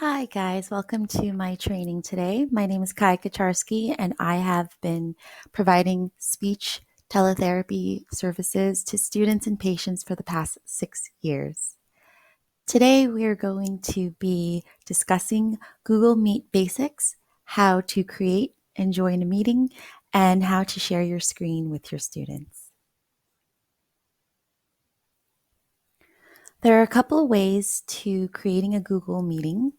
Hi guys, welcome to my training today. My name is Kai Kacharski and I have been providing speech teletherapy services to students and patients for the past 6 years. Today we are going to be discussing Google Meet basics, how to create and join a meeting, and how to share your screen with your students. There are a couple of ways to creating a Google meeting.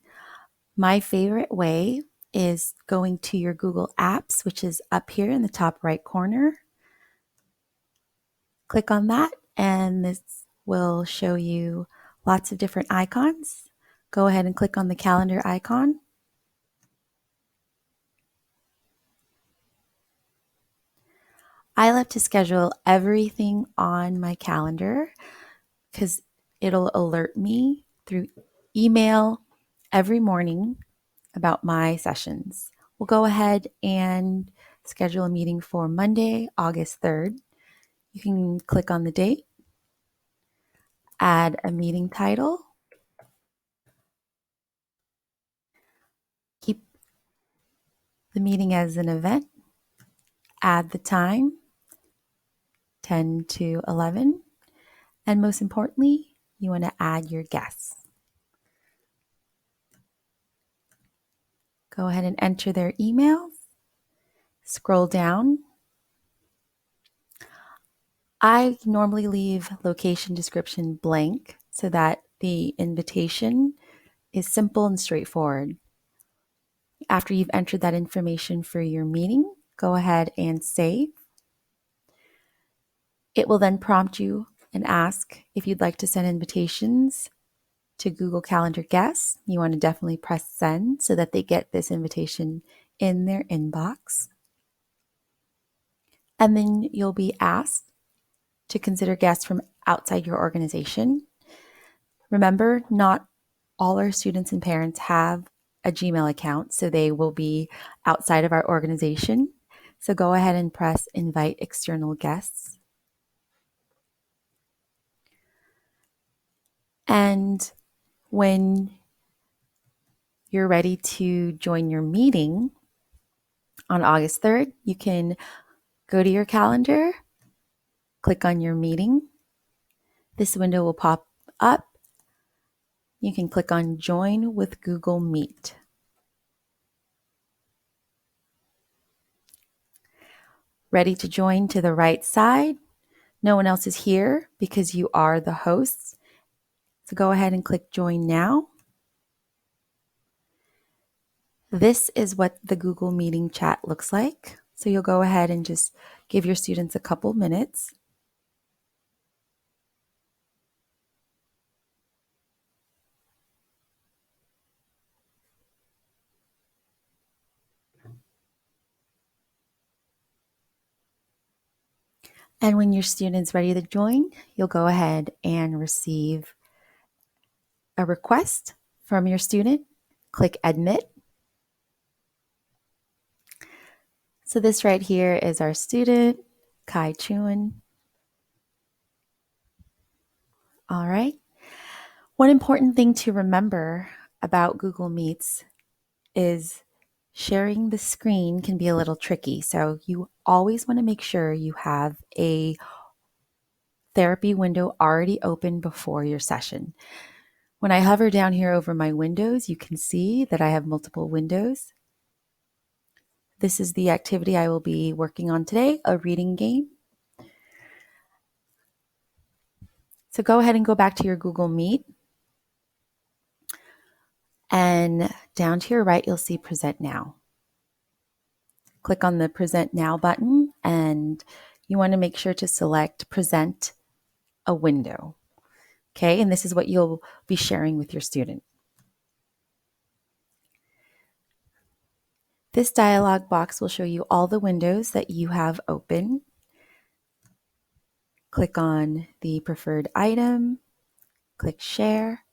My favorite way is going to your Google Apps, which is up here in the top right corner. Click on that, and this will show you lots of different icons. Go ahead and click on the calendar icon. I love to schedule everything on my calendar because it'll alert me through email every morning about my sessions. We'll go ahead and schedule a meeting for Monday, August 3rd. You can click on the date, add a meeting title, keep the meeting as an event, add the time, 10 to 11, and most importantly, you want to add your guests. Go ahead and enter their emails, scroll down. I normally leave location description blank so that the invitation is simple and straightforward. After you've entered that information for your meeting, go ahead and save. It will then prompt you and ask if you'd like to send invitations to Google Calendar guests. You want to definitely press send so that they get this invitation in their inbox. And then you'll be asked to consider guests from outside your organization. Remember, not all our students and parents have a Gmail account, so they will be outside of our organization. So go ahead and press invite external guests. And when you're ready to join your meeting on August 3rd, you can go to your calendar, click on your meeting. This window will pop up. You can click on Join with Google Meet. Ready to join to the right side. No one else is here because you are the hosts. So go ahead and click Join Now. This is what the Google Meeting chat looks like. So you'll go ahead and just give your students a couple minutes. And when your student's ready to join, you'll go ahead and receive a request from your student. Click Admit. So this right here is our student, Kai Chun. All right. One important thing to remember about Google Meets is sharing the screen can be a little tricky. So you always want to make sure you have a therapy window already open before your session. When I hover down here over my windows, you can see that I have multiple windows. This is the activity I will be working on today, a reading game. So go ahead and go back to your Google Meet. And down to your right, you'll see Present Now. Click on the Present Now button, and you want to make sure to select Present a Window. Okay, and this is what you'll be sharing with your student. This dialog box will show you all the windows that you have open. Click on the preferred item, click Share.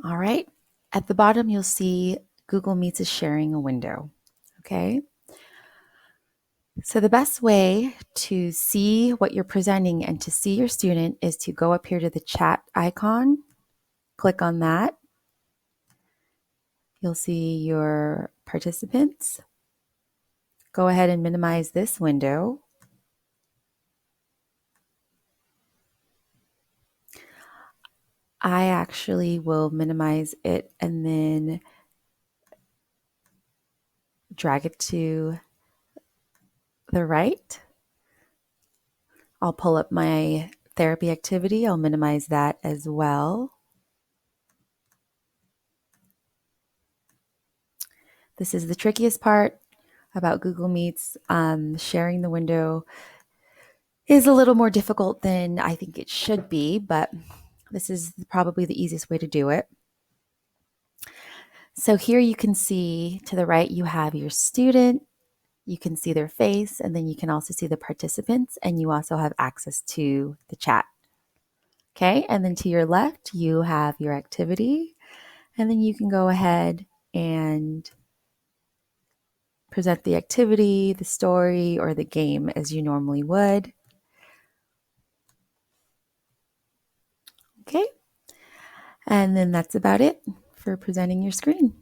All right, at the bottom you'll see Google Meets is sharing a window. Okay. So the best way to see what you're presenting and to see your student is to go up here to the chat icon, click on that. You'll see your participants. Go ahead and minimize this window. I actually will minimize it and then drag it to the right. I'll pull up my therapy activity. I'll minimize that as well. This is the trickiest part about Google Meets. Sharing the window is a little more difficult than I think it should be, but this is probably the easiest way to do it. So here you can see to the right, you have your student, you can see their face, and then you can also see the participants, and you also have access to the chat. Okay, and then to your left, you have your activity, and then you can go ahead and present the activity, the story, or the game as you normally would. Okay, and then that's about it for presenting your screen.